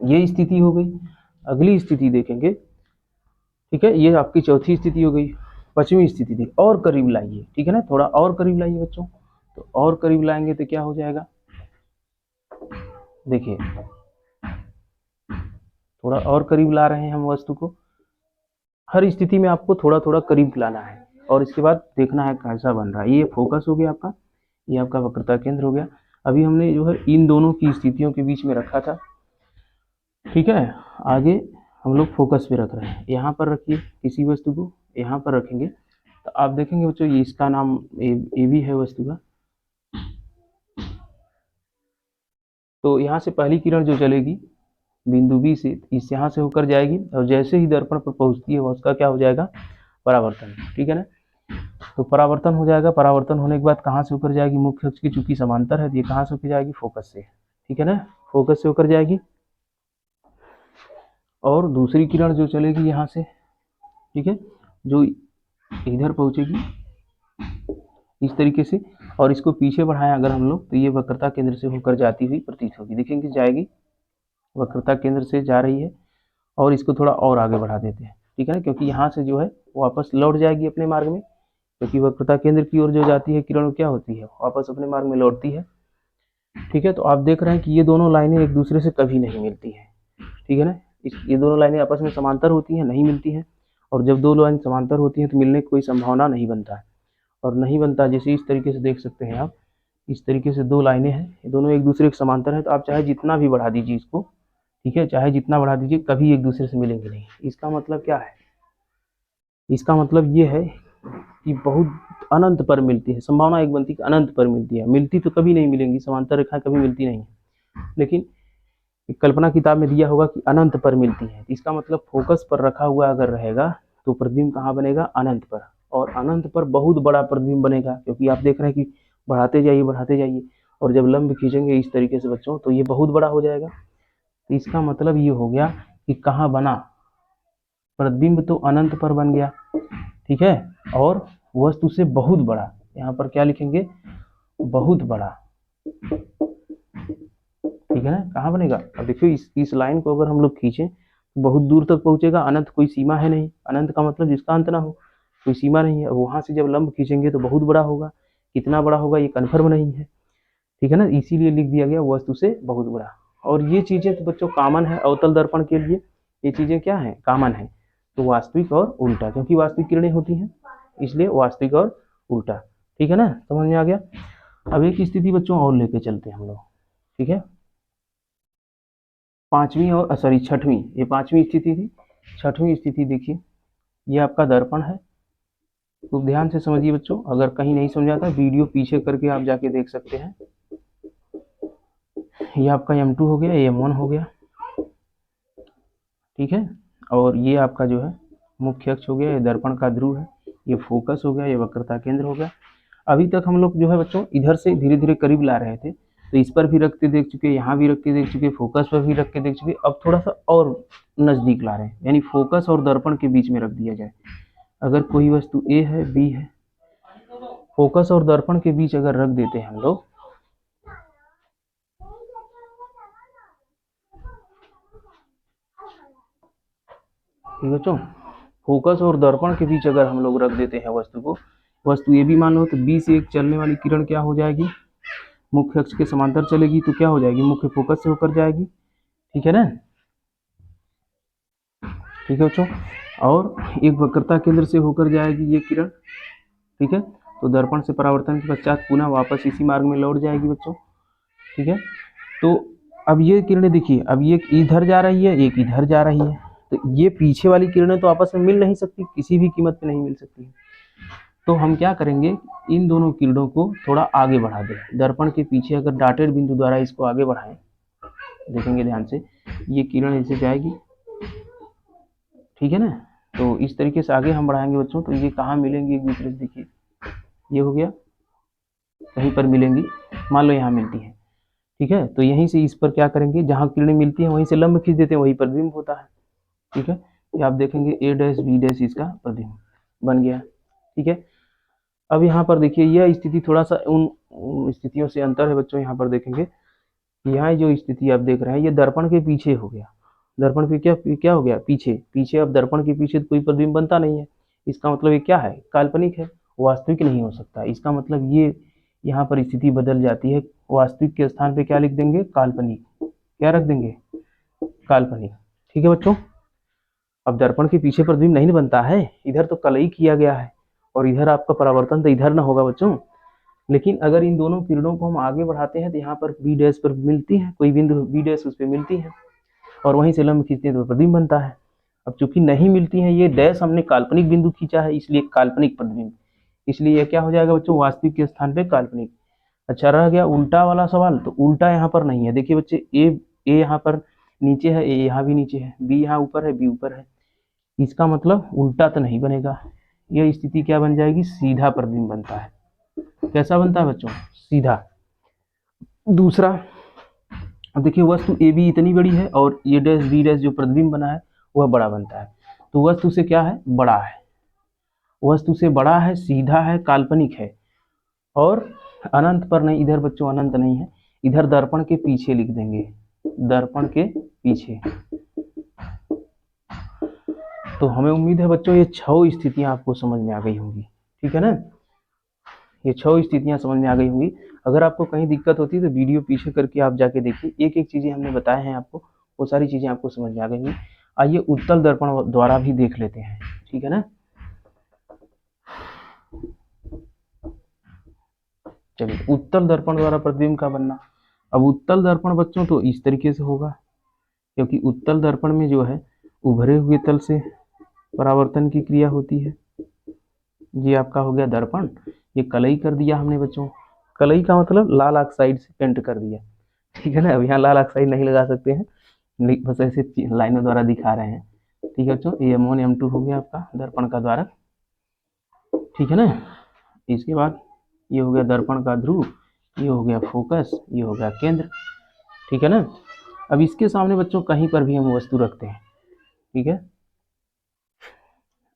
ये स्थिति हो गई। अगली स्थिति देखेंगे, ठीक है, ये आपकी चौथी स्थिति हो गई। पांचवी स्थिति थी, और करीब लाइए, ठीक है ना, थोड़ा और करीब लाइए बच्चों। तो और करीब लाएंगे तो क्या हो जाएगा, देखिए थोड़ा और करीब ला रहे हैं हम वस्तु को। हर स्थिति में आपको थोड़ा थोड़ा करीब लाना है और इसके बाद देखना है कैसा बन रहा है। ये फोकस हो गया आपका, ये आपका वक्रता केंद्र हो गया। अभी हमने जो है इन दोनों की स्थितियों के बीच में रखा था, ठीक है। आगे हम लोग फोकस पे रख रहे हैं, यहाँ पर रखिए किसी वस्तु को, यहाँ पर रखेंगे तो आप देखेंगे बच्चों ये इसका नाम ए भी है वस्तु का। तो यहाँ से पहली किरण जो चलेगी बिंदु बी से, इस यहाँ से होकर जाएगी और जैसे ही दर्पण पर पहुँचती है उसका क्या हो जाएगा, परावर्तन, ठीक है ना। तो परावर्तन हो जाएगा, परावर्तन होने के बाद कहाँ से होकर जाएगी, मुख्य अक्ष की चूंकि समांतर है तो ये कहाँ से होकर जाएगी, फोकस से, ठीक है ना, फोकस से होकर जाएगी। और दूसरी किरण जो चलेगी यहाँ से, ठीक है, जो इधर पहुँचेगी इस तरीके से, और इसको पीछे बढ़ाएं अगर हम लोग तो ये वक्रता केंद्र से होकर जाती हुई प्रतीत होगी। देखेंगे जाएगी, वक्रता केंद्र से जा रही है और इसको थोड़ा और आगे बढ़ा देते हैं, ठीक है ना, क्योंकि यहाँ से जो है वापस लौट जाएगी अपने मार्ग में, क्योंकि वक्रता केंद्र की ओर जो जाती है किरण क्या होती है, वापस अपने मार्ग में लौटती है, ठीक है। तो आप देख रहे हैं कि ये दोनों लाइनें एक दूसरे से कभी नहीं मिलती हैं, ठीक है ना, ये दोनों लाइनें आपस में समांतर होती हैं, नहीं मिलती हैं। और जब दो लाइन समांतर होती हैं तो मिलने की कोई संभावना नहीं बनता है, और नहीं बनता जैसे इस तरीके से देख सकते हैं आप, इस तरीके से दो लाइनें हैं, ये दोनों एक दूसरे के समांतर हैं, तो आप चाहे जितना भी बढ़ा दीजिए इसको, ठीक है, चाहे जितना बढ़ा दीजिए कभी एक दूसरे से मिलेंगे नहीं। इसका मतलब क्या है, इसका मतलब ये है कि बहुत अनंत पर मिलती है, संभावना एक बनती है कि अनंत पर मिलती है, मिलती तो कभी नहीं मिलेंगी, समांतर रेखाएं कभी मिलती नहीं है, लेकिन कल्पना किताब में दिया होगा कि अनंत पर मिलती है। इसका मतलब फोकस पर रखा हुआ अगर रहेगा तो प्रतिबिंब कहाँ बनेगा, अनंत पर, और अनंत पर बहुत बड़ा प्रतिबिंब बनेगा, क्योंकि आप देख रहे हैं कि बढ़ाते जाइए बढ़ाते जाइए, और जब लंब खींचेंगे इस तरीके से बच्चों तो ये बहुत बड़ा हो जाएगा। तो इसका मतलब ये हो गया कि कहाँ बना, प्रतिबिंब तो अनंत पर बन गया, ठीक है, और वस्तु से बहुत बड़ा, यहाँ पर क्या लिखेंगे, बहुत बड़ा, ठीक है ना, कहाँ बनेगा। अब देखिए इस लाइन को अगर हम लोग खींचें तो बहुत दूर तक पहुंचेगा, अनंत कोई सीमा है नहीं, अनंत का मतलब जिसका अंत ना हो, कोई सीमा नहीं है। वहां से जब लंब खींचेंगे तो बहुत बड़ा होगा, कितना बड़ा होगा ये कन्फर्म नहीं है, ठीक है ना, इसीलिए लिख दिया गया वस्तु से बहुत बड़ा। और ये चीजें तो बच्चों कॉमन है अवतल दर्पण के लिए, ये चीजें क्या है, कॉमन है। तो वास्तविक और उल्टा, क्योंकि वास्तविक किरणें होती हैं इसलिए वास्तविक और उल्टा, ठीक है ना, समझ में आ गया। अब एक स्थिति बच्चों और लेके चलते हैं हम लोग, ठीक है, पांचवी और सॉरी छठवीं, ये पांचवी स्थिति थी, छठवीं स्थिति देखिए, ये आपका दर्पण है। तो ध्यान से समझिए बच्चों, अगर कहीं नहीं समझाता वीडियो पीछे करके आप जाके देख सकते हैं। ये आपका M2 हो गया, ये M1 हो गया, ठीक है, और ये आपका जो है मुख्य अक्ष हो गया, ये दर्पण का ध्रुव है, ये फोकस हो गया, ये वक्रता केंद्र हो गया। अभी तक हम लोग जो है बच्चों इधर से धीरे धीरे करीब ला रहे थे, तो इस पर भी रख के देख चुके, यहाँ भी रख के देख चुके, फोकस पर भी रख के देख चुके, अब थोड़ा सा और नजदीक ला रहे हैं, यानी फोकस और दर्पण के बीच में रख दिया जाए। अगर कोई वस्तु ए है, बी है, फोकस और दर्पण के बीच अगर रख देते हैं हम लोग, ठीक है बच्चों, फोकस और दर्पण के बीच अगर हम लोग रख देते हैं वस्तु को, वस्तु ए भी मान लो, तो बी से एक चलने वाली किरण क्या हो जाएगी, मुख्य अक्ष के समांतर चलेगी, तो क्या हो जाएगी, मुख्य फोकस से होकर जाएगी, ठीक है ना, ठीक है बच्चों। और एक वक्रता केंद्र से होकर जाएगी ये किरण, ठीक है, तो दर्पण से परावर्तन के पश्चात पुनः वापस इसी मार्ग में लौट जाएगी बच्चों, ठीक है। तो अब ये किरणें देखिए, अब ये इधर जा रही है, एक इधर जा रही है, तो ये पीछे वाली किरणें तो आपस में मिल नहीं सकती, किसी भी कीमत पे नहीं मिल सकती। तो हम क्या करेंगे, इन दोनों किरणों को थोड़ा आगे बढ़ा दें, दर्पण के पीछे अगर डॉटेड बिंदु द्वारा इसको आगे बढ़ाएं, देखेंगे ध्यान से, ये किरण ऐसे जाएगी, ठीक है ना, तो इस तरीके से आगे हम बढ़ाएंगे बच्चों, तो ये कहाँ मिलेंगी एक दूसरे से, देखिए ये हो गया, कहीं पर मिलेंगी, मान लो यहाँ मिलती है, ठीक है, तो यहीं से इस पर क्या करेंगे, जहाँ किरणें मिलती हैं वहीं से लंब खींच देते हैं, वही प्रतिबिंब होता है, ठीक है। ये आप देखेंगे A डैश B डैश इसका प्रतिबिंब बन गया, ठीक है। अब यहाँ पर देखिए यह स्थिति थोड़ा सा उन स्थितियों से अंतर है बच्चों, यहाँ पर देखेंगे यहाँ जो स्थिति आप देख रहे हैं ये दर्पण के पीछे हो गया, दर्पण पे क्या क्या हो गया, पीछे पीछे। अब दर्पण के पीछे तो कोई प्रतिबिंब बनता नहीं है, इसका मतलब ये क्या है, काल्पनिक है, वास्तविक नहीं हो सकता। इसका मतलब ये यहाँ पर स्थिति बदल जाती है, वास्तविक के स्थान पे क्या लिख देंगे, काल्पनिक। क्या रख देंगे, काल्पनिक। ठीक है बच्चों। अब दर्पण के पीछे प्रतिबिंब नहीं बनता है, इधर तो कलई किया गया है और इधर आपका परावर्तन तो इधर ना होगा बच्चों। लेकिन अगर इन दोनों किरणों को हम आगे बढ़ाते हैं तो यहाँ पर बी डैश पर मिलती है, कोई बिंदु बी डैश उस पर मिलती है और वहीं से लंब खींचते हैं तो प्रतिबिंब बनता है। अब चूंकि नहीं मिलती है ये डैश, हमने काल्पनिक बिंदु खींचा है इसलिए काल्पनिक प्रतिबिंब, इसलिए यह क्या हो जाएगा बच्चों, वास्तविक के स्थान पे काल्पनिक। अच्छा रह गया उल्टा वाला सवाल, तो उल्टा यहाँ पर नहीं है। देखिए बच्चे, ए यहाँ पर नीचे है, ए यहाँ भी नीचे है, बी यहाँ ऊपर है, बी ऊपर है, इसका मतलब उल्टा तो नहीं बनेगा। यह स्थिति क्या बन जाएगी, सीधा प्रतिबिंब बनता है। कैसा बनता है बच्चों, सीधा। दूसरा, अब देखिए वस्तु ए बी इतनी बड़ी है और ये डैश बी डैश जो प्रतिबिंब बना है वह बड़ा बनता है, तो वस्तु से क्या है, बड़ा है, वस्तु से बड़ा है, सीधा है, काल्पनिक है और अनंत पर नहीं, इधर बच्चों अनंत नहीं है, इधर दर्पण के पीछे लिख देंगे, दर्पण के पीछे। तो हमें उम्मीद है बच्चों ये 6 स्थितियां आपको समझ में आ गई होंगी। ठीक है ना, ये 6 स्थितियां समझ में आ गई होंगी। अगर आपको कहीं दिक्कत होती है तो वीडियो पीछे करके आप जाके देखिए, एक एक चीजें हमने बताए हैं आपको, वो सारी चीजें आपको समझ में आ गई होंगी। आइए उत्तल दर्पण द्वारा भी देख लेते हैं। ठीक है ना, चलिए उत्तल दर्पण द्वारा प्रतिबिंब का बनना। अब उत्तल दर्पण बच्चों तो इस तरीके से होगा, क्योंकि उत्तल दर्पण में जो है उभरे हुए तल से परावर्तन की क्रिया होती है। ये आपका हो गया दर्पण, ये कलई कर दिया हमने बच्चों, कलई का मतलब लाल ऑक्साइड से पेंट कर दिया। ठीक है ना, अब यहाँ लाल ऑक्साइड नहीं लगा सकते हैं, बस ऐसे लाइनों द्वारा दिखा रहे हैं। ठीक है बच्चों, ये M1 M2 हो गया आपका दर्पण का द्वारक। ठीक है ना, इसके बाद ये हो गया दर्पण का ध्रुव, ये हो गया फोकस, ये हो गया केंद्र। ठीक है ना, अब इसके सामने बच्चों कहीं पर भी हम वस्तु रखते हैं, ठीक है,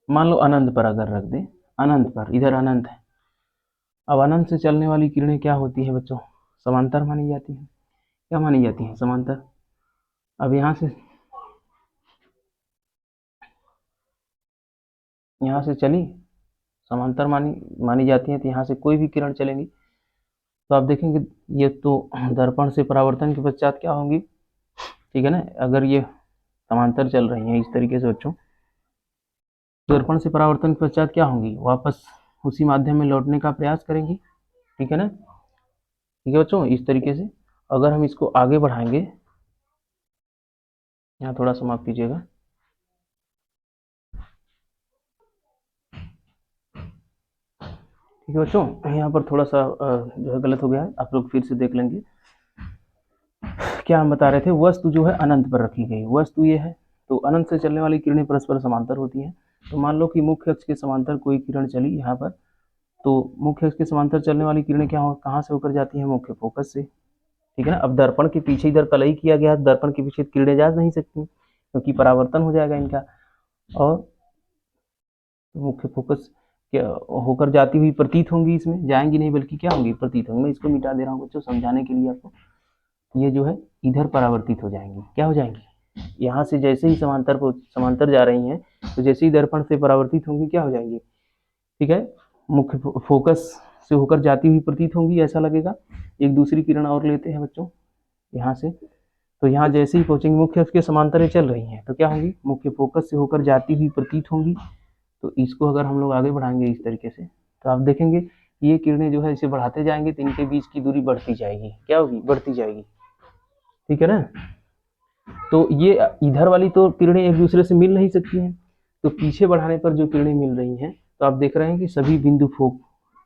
मान लो अनंत पर अगर रख दें, अनंत पर, इधर अनंत है। अब अनंत से चलने वाली किरणें क्या होती हैं बच्चों, समांतर मानी जाती हैं। क्या मानी जाती हैं, समांतर। अब यहाँ से चली, समांतर मानी जाती हैं, तो यहाँ से कोई भी किरण चलेंगी तो आप देखेंगे ये तो दर्पण से परावर्तन के पश्चात क्या होंगी। ठीक है ना, अगर ये समांतर चल रही हैं इस तरीके से बच्चों, दर्पण से परावर्तन के पश्चात क्या होंगी, वापस उसी माध्यम में लौटने का प्रयास करेंगी। ठीक है ना, ठीक है बच्चों, इस तरीके से अगर हम इसको आगे बढ़ाएंगे, यहाँ थोड़ा सा माफ कीजिएगा, ठीक है बच्चों, यहाँ पर थोड़ा सा जो है गलत हो गया है, आप लोग फिर से देख लेंगे। क्या हम बता रहे थे, वस्तु जो है अनंत पर रखी गई, वस्तु ये है, तो अनंत से चलने वाली किरणें परस्पर समांतर होती हैं। तो मान लो कि मुख्य अक्ष के समांतर कोई किरण चली यहाँ पर, तो मुख्य अक्ष के समांतर चलने वाली किरणें कहाँ से होकर जाती हैं, मुख्य फोकस से। ठीक है ना, अब दर्पण के पीछे इधर कलई किया गया, दर्पण के पीछे किरणें जा नहीं सकती क्योंकि परावर्तन हो जाएगा इनका, और मुख्य फोकस क्या होकर जाती हुई प्रतीत होंगी, इसमें जाएंगी नहीं बल्कि क्या होंगी, प्रतीत होंगी। मैं इसको मिटा दे रहा हूँ बच्चों समझाने के लिए आपको, ये जो है इधर परावर्तित हो जाएंगी, क्या हो जाएंगी, यहाँ से जैसे ही समांतर जा रही हैं तो जैसे ही दर्पण से परावर्तित होंगी क्या हो जाएंगी, ठीक है, मुख्य फोकस से होकर जाती हुई प्रतीत होंगी, ऐसा लगेगा। एक दूसरी किरण और लेते हैं बच्चों यहाँ से, तो यहाँ जैसे ही पहुंचेंगे, मुख्य अक्ष के समांतर चल रही हैं तो क्या होंगी, मुख्य फोकस से होकर जाती हुई प्रतीत होंगी। तो इसको अगर हम लोग आगे बढ़ाएंगे इस तरीके से, तो आप देखेंगे ये किरणें जो है इसे बढ़ाते जाएंगे तो इनके बीच की दूरी बढ़ती जाएगी, क्या होगी, बढ़ती जाएगी। ठीक है ना, तो ये इधर वाली तो किरणें एक दूसरे से मिल नहीं सकती हैं, तो पीछे बढ़ाने पर जो किरणें मिल रही हैं तो आप देख रहे हैं कि सभी बिंदु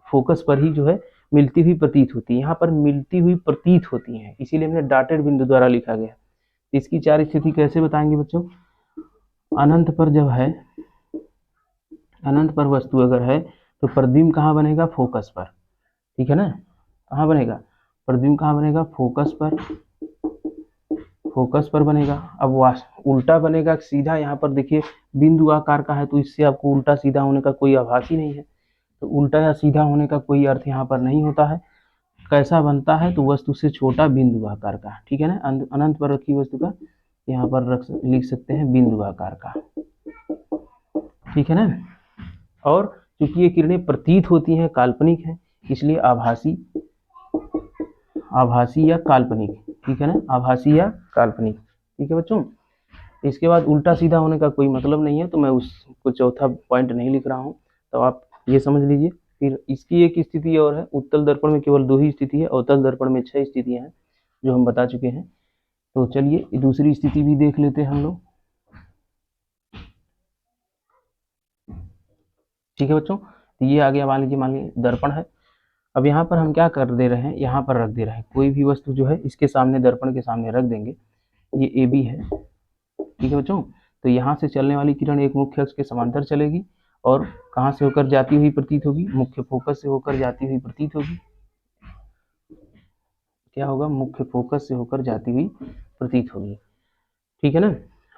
फोकस पर ही जो है मिलती हुई प्रतीत होती है, यहाँ पर मिलती हुई प्रतीत होती हैं, इसीलिए हमने डॉटेड बिंदु द्वारा लिखा गया। इसकी 4 स्थिति कैसे बताएंगे बच्चों, अनंत पर जब है, अनंत पर वस्तु अगर है तो प्रतिबिंब कहाँ बनेगा, फोकस पर। ठीक है ना, कहाँ बनेगा, प्रतिबिंब कहाँ बनेगा, फोकस पर, फोकस पर बनेगा। अब उल्टा बनेगा सीधा, यहाँ पर देखिए बिंदु आकार का है तो इससे आपको उल्टा सीधा होने का कोई आभास ही नहीं है, तो उल्टा या सीधा होने का कोई अर्थ यहाँ पर नहीं होता है। कैसा बनता है, तो वस्तु से छोटा बिंदु आकार का। ठीक है ना, अनंत पर रखी वस्तु का यहाँ पर लिख सकते हैं बिंदु आकार का, ठीक है ना। और चूंकि ये किरणें प्रतीत होती हैं, काल्पनिक हैं, इसलिए आभासी या काल्पनिक, ठीक है ना, आभासी या काल्पनिक, ठीक है बच्चों। इसके बाद उल्टा सीधा होने का कोई मतलब नहीं है, तो मैं उसको चौथा पॉइंट नहीं लिख रहा हूँ, तो आप ये समझ लीजिए। फिर इसकी एक स्थिति और है, उत्तल दर्पण में केवल 2 ही स्थिति है, अवतल दर्पण में 6 स्थितियां हैं जो हम बता चुके हैं। तो चलिए दूसरी स्थिति भी देख लेते हैं हम लोग, ठीक है बच्चों। तो ये आ गया, मान लीजिए दर्पण है। अब यहाँ पर हम क्या कर दे रहे हैं, यहाँ पर रख दे रहे हैं कोई भी वस्तु जो है इसके सामने, दर्पण के सामने रख देंगे। ये ए बी है, ठीक है बच्चों। तो यहाँ से चलने वाली किरण एक मुख्य अक्ष के समांतर चलेगी और कहाँ से होकर जाती हुई प्रतीत होगी, मुख्य फोकस से होकर जाती हुई प्रतीत होगी। क्या होगा, मुख्य फोकस से होकर जाती हुई प्रतीत होगी, ठीक है ना।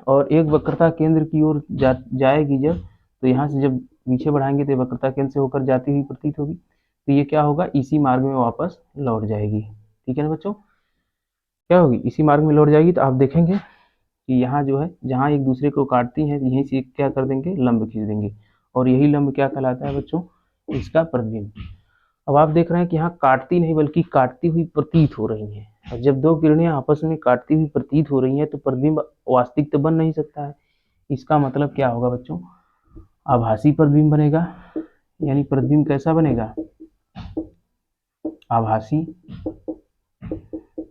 और एक वक्रता केंद्र की ओर जाएगी जब, तो यहाँ से जब पीछे बढ़ाएंगे तो वक्रता केंद्र से होकर जाती हुई प्रतीत होगी। तो ये क्या होगा, इसी मार्ग में वापस लौट जाएगी, ठीक है ना बच्चों। क्या होगी, इसी मार्ग में लौट जाएगी। तो आप देखेंगे कि यहाँ जो है, जहाँ एक दूसरे को काटती हैं, यहीं से क्या कर देंगे, लंब खींच देंगे, और यही लंब क्या कहलाता है बच्चों, इसका प्रतिबिंब। अब आप देख रहे हैं कि यहाँ काटती नहीं बल्कि काटती हुई प्रतीत हो रही हैं। और जब 2 किरणें आपस में काटती हुई प्रतीत हो रही हैं तो प्रतिबिंब वास्तविक तो बन नहीं सकता है। इसका मतलब क्या होगा बच्चों, आभासी प्रतिबिंब बनेगा। यानी प्रतिबिंब कैसा बनेगा, आभासी,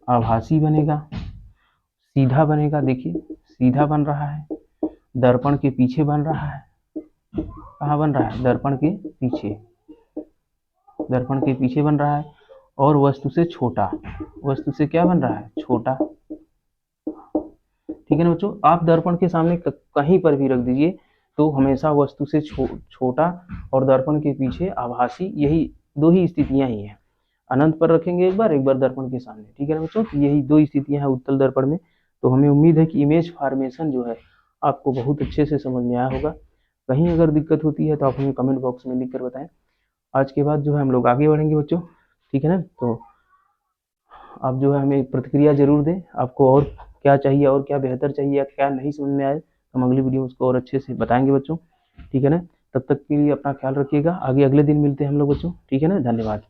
आभासी बनेगा, सीधा बनेगा। देखिए सीधा बन रहा है, दर्पण के पीछे बन रहा है। कहाँ बन रहा है, दर्पण के पीछे, दर्पण के पीछे बन रहा है। और वस्तु से छोटा, वस्तु से क्या बन रहा है, छोटा, ठीक है ना बच्चों। आप दर्पण के सामने कहीं पर भी रख दीजिए तो हमेशा वस्तु से छोटा और दर्पण के पीछे आभासी, यही 2 ही स्थितियां ही हैं। अनंत पर रखेंगे एक बार दर्पण के सामने, ठीक है ना बच्चों। यही 2 स्थितियां हैं उत्तल दर्पण में। तो हमें उम्मीद है कि इमेज फॉर्मेशन जो है आपको बहुत अच्छे से समझ में आया होगा। कहीं अगर दिक्कत होती है तो आप हमें कमेंट बॉक्स में लिख कर बताएं। आज के बाद जो है हम लोग आगे बढ़ेंगे बच्चों, ठीक है ना। तो आप जो है हमें प्रतिक्रिया जरूर दें, आपको और क्या चाहिए और क्या बेहतर चाहिए या क्या नहीं समझ में आए, हम अगली वीडियो में उसको और अच्छे से बताएंगे बच्चों, ठीक है ना। तब तक के लिए अपना ख्याल रखिएगा। आगे अगले दिन मिलते हैं हम लोग बच्चों, ठीक है ना। धन्यवाद।